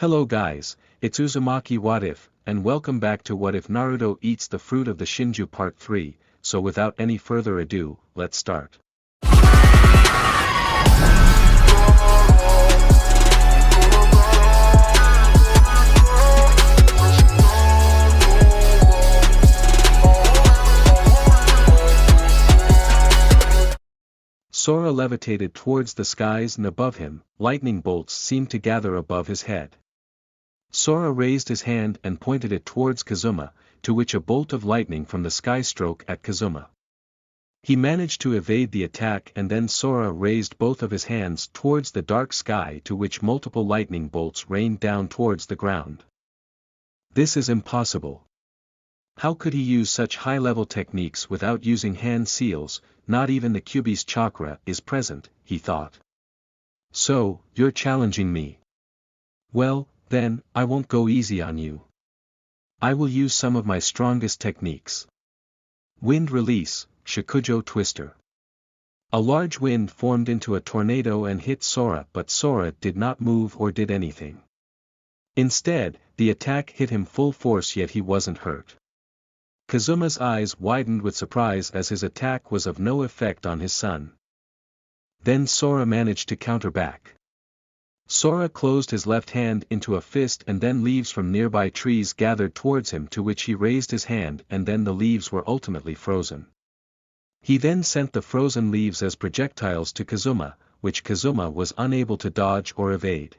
Hello guys, it's Uzumaki What If, and welcome back to What If Naruto Eats the Fruit of the Shinju Part 3, so without any further ado, let's start. Sora levitated towards the skies and above him, lightning bolts seemed to gather above his head. Sora raised his hand and pointed it towards Kazuma, to which a bolt of lightning from the sky struck at Kazuma. He managed to evade the attack and then Sora raised both of his hands towards the dark sky to which multiple lightning bolts rained down towards the ground. This is impossible. How could he use such high-level techniques without using hand seals? Not even the Kyuubi's chakra is present, he thought. So, you're challenging me. Well, then, I won't go easy on you. I will use some of my strongest techniques. Wind release, Shikujo Twister. A large wind formed into a tornado and hit Sora, but Sora did not move or did anything. Instead, the attack hit him full force yet he wasn't hurt. Kazuma's eyes widened with surprise as his attack was of no effect on his son. Then Sora managed to counter back. Sora closed his left hand into a fist and then leaves from nearby trees gathered towards him to which he raised his hand and then the leaves were ultimately frozen. He then sent the frozen leaves as projectiles to Kazuma, which Kazuma was unable to dodge or evade.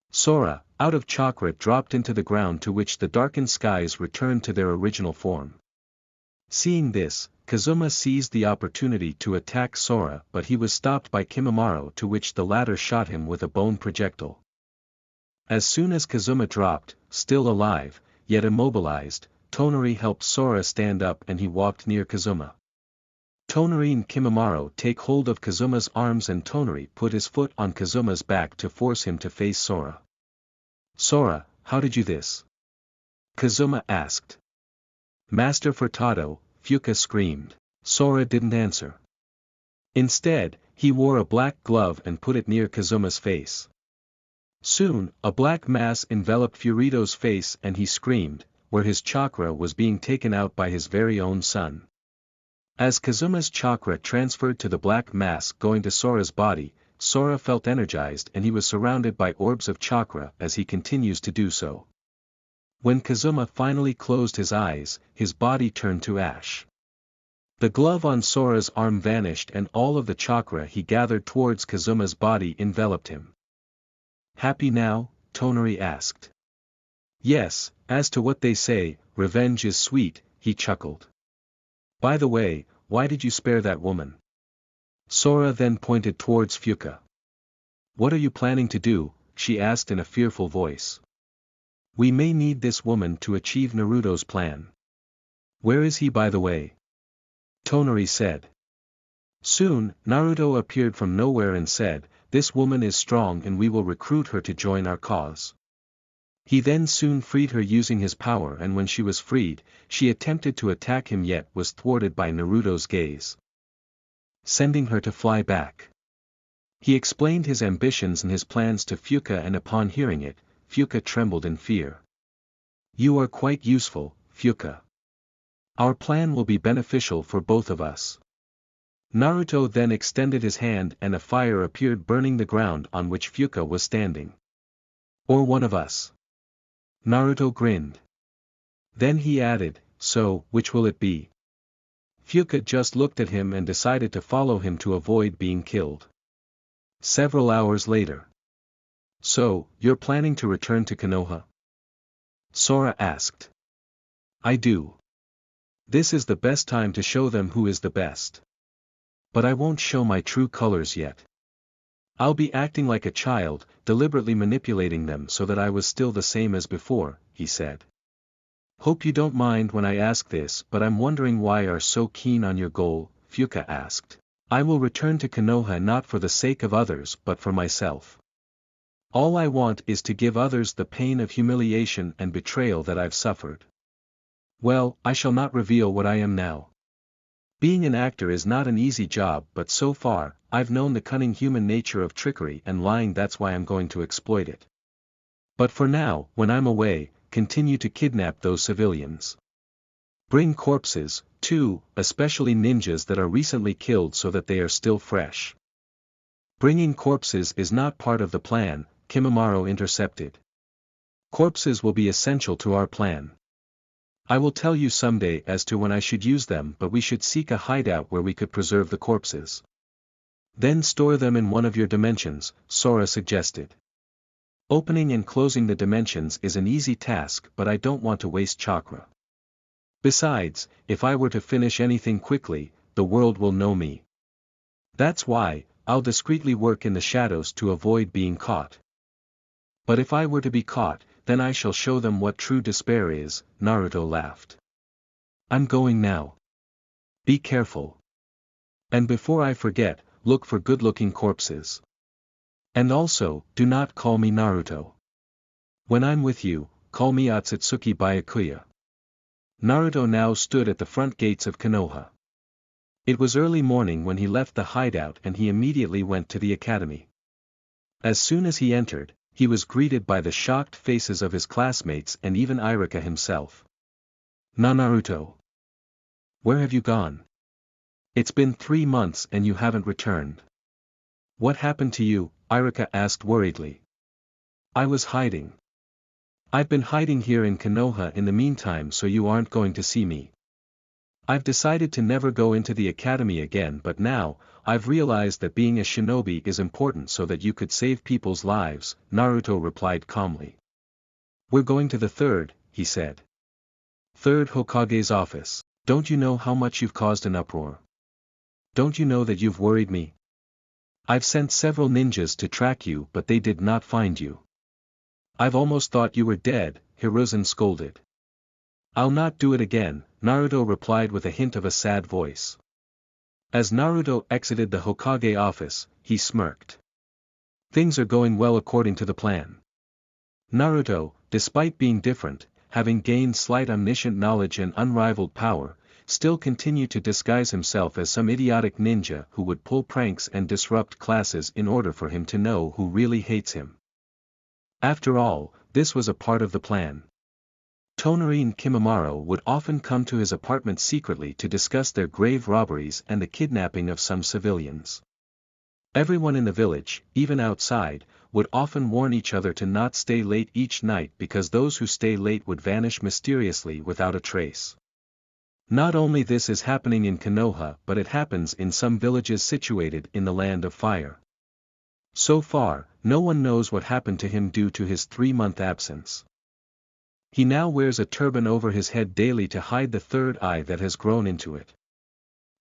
Sora, out of chakra, dropped into the ground to which the darkened skies returned to their original form. Seeing this, Kazuma seized the opportunity to attack Sora but he was stopped by Kimimaro to which the latter shot him with a bone projectile. As soon as Kazuma dropped, still alive, yet immobilized, Tonari helped Sora stand up and he walked near Kazuma. Tonari and Kimimaro take hold of Kazuma's arms and Tonari put his foot on Kazuma's back to force him to face Sora. Sora, how did you this? Kazuma asked. Master Furtado, Fuka screamed. Sora didn't answer. Instead, he wore a black glove and put it near Kazuma's face. Soon, a black mass enveloped Furito's face and he screamed, where his chakra was being taken out by his very own son. As Kazuma's chakra transferred to the black mass going to Sora's body, Sora felt energized and he was surrounded by orbs of chakra as he continues to do so. When Kazuma finally closed his eyes, his body turned to ash. The glove on Sora's arm vanished and all of the chakra he gathered towards Kazuma's body enveloped him. Happy now? Tonari asked. Yes, as to what they say, revenge is sweet, he chuckled. By the way, why did you spare that woman? Sora then pointed towards Fuka. What are you planning to do? She asked in a fearful voice. We may need this woman to achieve Naruto's plan. Where is he by the way? Tonari said. Soon, Naruto appeared from nowhere and said, this woman is strong and we will recruit her to join our cause. He then soon freed her using his power and when she was freed, she attempted to attack him yet was thwarted by Naruto's gaze, sending her to fly back. He explained his ambitions and his plans to Fuka and upon hearing it, Fuka trembled in fear. You are quite useful, Fuka. Our plan will be beneficial for both of us. Naruto then extended his hand and a fire appeared burning the ground on which Fuka was standing. Or one of us. Naruto grinned. Then he added, so, which will it be? Fuka just looked at him and decided to follow him to avoid being killed. Several hours later. So, you're planning to return to Konoha? Sora asked. I do. This is the best time to show them who is the best. But I won't show my true colors yet. I'll be acting like a child, deliberately manipulating them so that I was still the same as before, he said. Hope you don't mind when I ask this but I'm wondering why you are so keen on your goal, Fuka asked. I will return to Konoha not for the sake of others but for myself. All I want is to give others the pain of humiliation and betrayal that I've suffered. Well, I shall not reveal what I am now. Being an actor is not an easy job but so far, I've known the cunning human nature of trickery and lying, that's why I'm going to exploit it. But for now, when I'm away, continue to kidnap those civilians. Bring corpses, too, especially ninjas that are recently killed so that they are still fresh. Bringing corpses is not part of the plan, Kimimaro intercepted. Corpses will be essential to our plan. I will tell you someday as to when I should use them, but we should seek a hideout where we could preserve the corpses. Then store them in one of your dimensions, Sora suggested. Opening and closing the dimensions is an easy task, but I don't want to waste chakra. Besides, if I were to finish anything quickly, the world will know me. That's why, I'll discreetly work in the shadows to avoid being caught. But if I were to be caught, then I shall show them what true despair is, Naruto laughed. I'm going now. Be careful. And before I forget, look for good-looking corpses. And also, do not call me Naruto. When I'm with you, call me Otsutsuki Byakuya. Naruto now stood at the front gates of Konoha. It was early morning when he left the hideout and he immediately went to the academy. As soon as he entered, he was greeted by the shocked faces of his classmates and even Irika himself. Naruto. Where have you gone? It's been 3 months and you haven't returned. What happened to you? Irika asked worriedly. I was hiding. I've been hiding here in Konoha in the meantime, so you aren't going to see me. I've decided to never go into the academy again, but now, I've realized that being a shinobi is important so that you could save people's lives, Naruto replied calmly. We're going to the third, he said. Third Hokage's office. Don't you know how much you've caused an uproar? Don't you know that you've worried me? I've sent several ninjas to track you, but they did not find you. I've almost thought you were dead, Hiruzen scolded. I'll not do it again, Naruto replied with a hint of a sad voice. As Naruto exited the Hokage office, he smirked. Things are going well according to the plan. Naruto, despite being different, having gained slight omniscient knowledge and unrivaled power, still continued to disguise himself as some idiotic ninja who would pull pranks and disrupt classes in order for him to know who really hates him. After all, this was a part of the plan. Tonari and Kimimaro would often come to his apartment secretly to discuss their grave robberies and the kidnapping of some civilians. Everyone in the village, even outside, would often warn each other to not stay late each night because those who stay late would vanish mysteriously without a trace. Not only this is happening in Konoha, but it happens in some villages situated in the Land of Fire. So far, no one knows what happened to him due to his 3-month absence. He now wears a turban over his head daily to hide the third eye that has grown into it.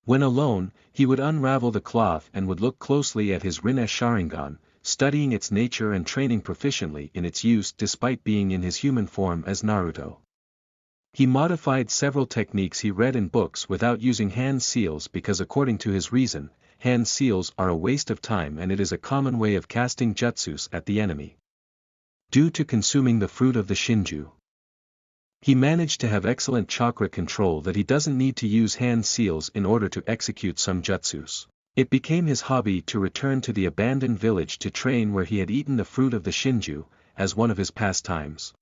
When alone, he would unravel the cloth and would look closely at his Rinne Sharingan, studying its nature and training proficiently in its use despite being in his human form as Naruto. He modified several techniques he read in books without using hand seals because according to his reason, hand seals are a waste of time and it is a common way of casting jutsus at the enemy. Due to consuming the fruit of the Shinju, he managed to have excellent chakra control that he doesn't need to use hand seals in order to execute some jutsus. It became his hobby to return to the abandoned village to train where he had eaten the fruit of the Shinju, as one of his pastimes.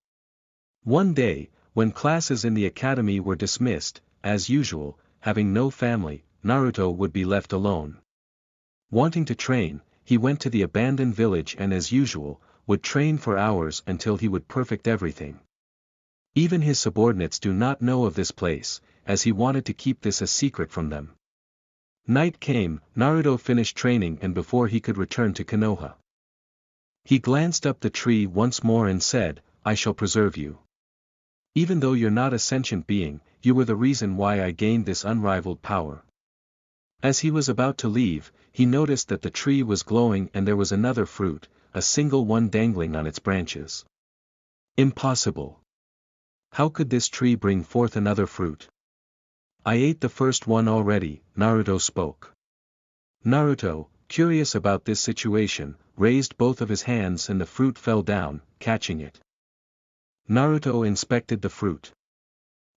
One day, when classes in the academy were dismissed, as usual, having no family, Naruto would be left alone. Wanting to train, he went to the abandoned village and as usual, would train for hours until he would perfect everything. Even his subordinates do not know of this place, as he wanted to keep this a secret from them. Night came, Naruto finished training and before he could return to Konoha. He glanced up the tree once more and said, I shall preserve you. Even though you're not a sentient being, you were the reason why I gained this unrivaled power. As he was about to leave, he noticed that the tree was glowing and there was another fruit, a single one dangling on its branches. Impossible. How could this tree bring forth another fruit? I ate the first one already, Naruto spoke. Naruto, curious about this situation, raised both of his hands and the fruit fell down, catching it. Naruto inspected the fruit.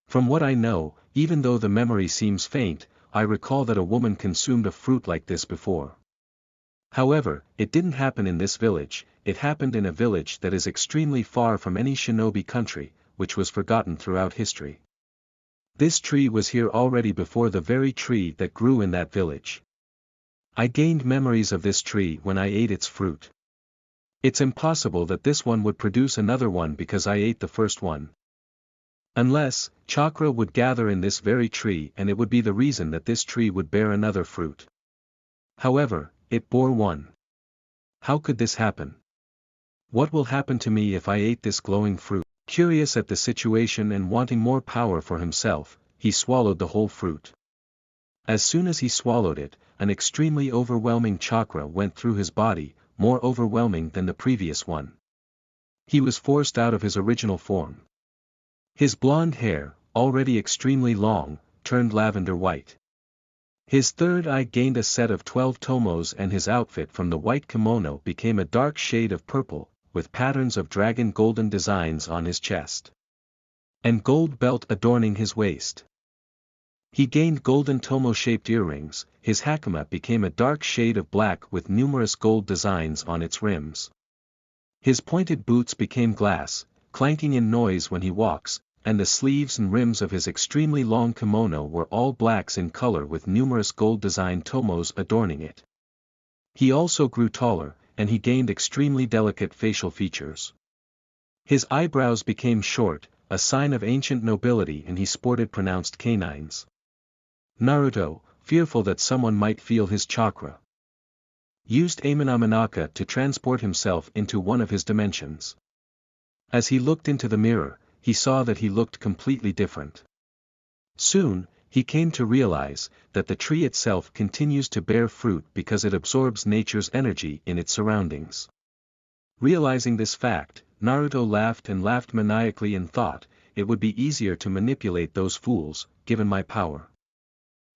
From what I know, even though the memory seems faint, I recall that a woman consumed a fruit like this before. However, it didn't happen in this village, it happened in a village that is extremely far from any shinobi country, which was forgotten throughout history. This tree was here already before the very tree that grew in that village. I gained memories of this tree when I ate its fruit. It's impossible that this one would produce another one because I ate the first one. Unless, chakra would gather in this very tree and it would be the reason that this tree would bear another fruit. However, it bore one. How could this happen? What will happen to me if I ate this glowing fruit? Curious at the situation and wanting more power for himself, he swallowed the whole fruit. As soon as he swallowed it, an extremely overwhelming chakra went through his body, more overwhelming than the previous one. He was forced out of his original form. His blonde hair, already extremely long, turned lavender white. His third eye gained a set of 12 tomos and his outfit from the white kimono became a dark shade of purple, with patterns of dragon golden designs on his chest. And gold belt adorning his waist. He gained golden tomo-shaped earrings, his hakama became a dark shade of black with numerous gold designs on its rims. His pointed boots became glass, clanking in noise when he walks, and the sleeves and rims of his extremely long kimono were all blacks in color with numerous gold-designed tomos adorning it. He also grew taller, and he gained extremely delicate facial features. His eyebrows became short, a sign of ancient nobility, and he sported pronounced canines. Naruto, fearful that someone might feel his chakra, used Amanaka to transport himself into one of his dimensions. As he looked into the mirror, he saw that he looked completely different. Soon, he came to realize that the tree itself continues to bear fruit because it absorbs nature's energy in its surroundings. Realizing this fact, Naruto laughed and laughed maniacally and thought, it would be easier to manipulate those fools, given my power.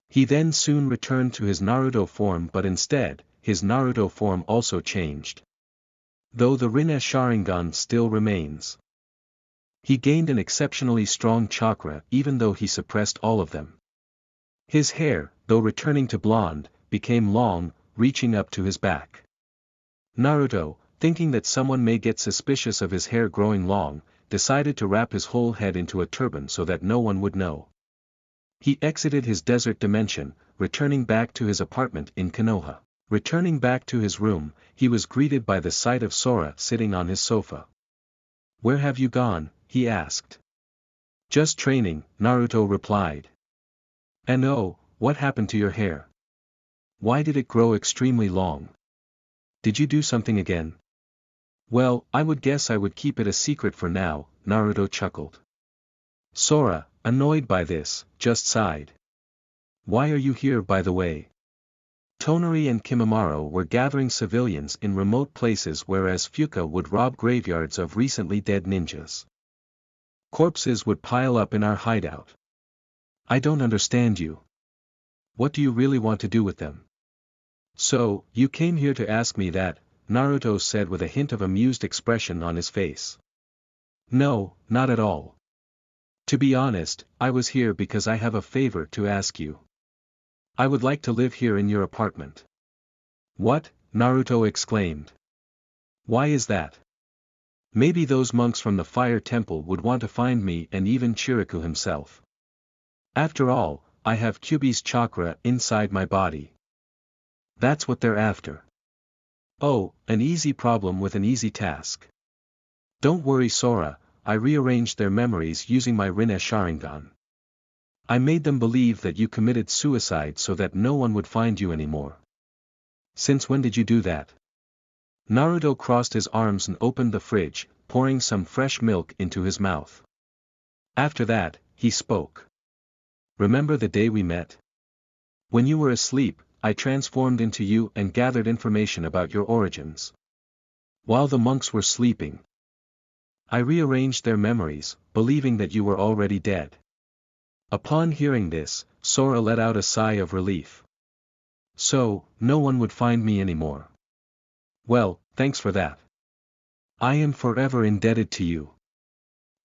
He then soon returned to his Naruto form, but instead, his Naruto form also changed. Though the Rinne Sharingan still remains. He gained an exceptionally strong chakra even though he suppressed all of them. His hair, though returning to blonde, became long, reaching up to his back. Naruto, thinking that someone may get suspicious of his hair growing long, decided to wrap his whole head into a turban so that no one would know. He exited his desert dimension, returning back to his apartment in Konoha. Returning back to his room, he was greeted by the sight of Sora sitting on his sofa. "Where have you gone?" he asked. "Just training," Naruto replied. "And oh, what happened to your hair? Why did it grow extremely long? Did you do something again?" "Well, I would guess I would keep it a secret for now," Naruto chuckled. Sora, annoyed by this, just sighed. "Why are you here, by the way?" Tonari and Kimimaro were gathering civilians in remote places, whereas Fuka would rob graveyards of recently dead ninjas. Corpses would pile up in our hideout. "I don't understand you. What do you really want to do with them?" "So, you came here to ask me that," Naruto said with a hint of amused expression on his face. "No, not at all. To be honest, I was here because I have a favor to ask you. I would like to live here in your apartment." "What?" Naruto exclaimed. "Why is that? Maybe those monks from the fire temple would want to find me, and even Chiriku himself. After all, I have Kyuubi's chakra inside my body. That's what they're after." "Oh, an easy problem with an easy task. Don't worry, Sora, I rearranged their memories using my Rinne Sharingan. I made them believe that you committed suicide so that no one would find you anymore." "Since when did you do that?" Naruto crossed his arms and opened the fridge, pouring some fresh milk into his mouth. After that, he spoke. "Remember the day we met? When you were asleep, I transformed into you and gathered information about your origins. While the monks were sleeping, I rearranged their memories, believing that you were already dead." Upon hearing this, Sora let out a sigh of relief. "So, no one would find me anymore. Well, thanks for that. I am forever indebted to you."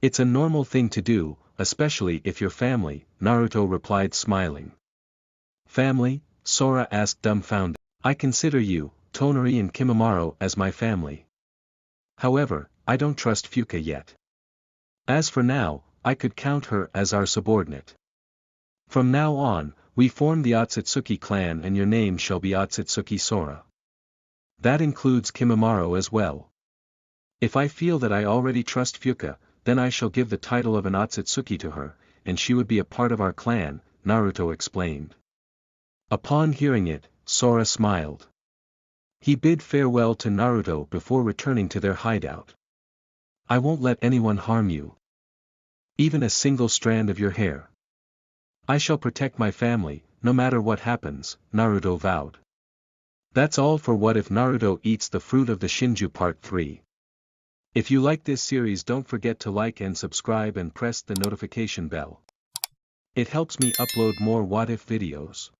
"It's a normal thing to do, especially if you're family," Naruto replied smiling. "Family?" Sora asked dumbfounded. "I consider you, Tonari and Kimimaro as my family. However, I don't trust Fuka yet. As for now, I could count her as our subordinate. From now on, we form the Otsutsuki clan and your name shall be Otsutsuki Sora. That includes Kimimaro as well. If I feel that I already trust Fuka, then I shall give the title of an Otsutsuki to her, and she would be a part of our clan, Naruto explained. Upon hearing it, Sora smiled. He bid farewell to Naruto before returning to their hideout. I won't let anyone harm you. Even a single strand of your hair. I shall protect my family, no matter what happens, Naruto vowed. That's all for What If Naruto Eats the Fruit of the Shinju Part 3. If you like this series, don't forget to like and subscribe and press the notification bell. It helps me upload more What If videos.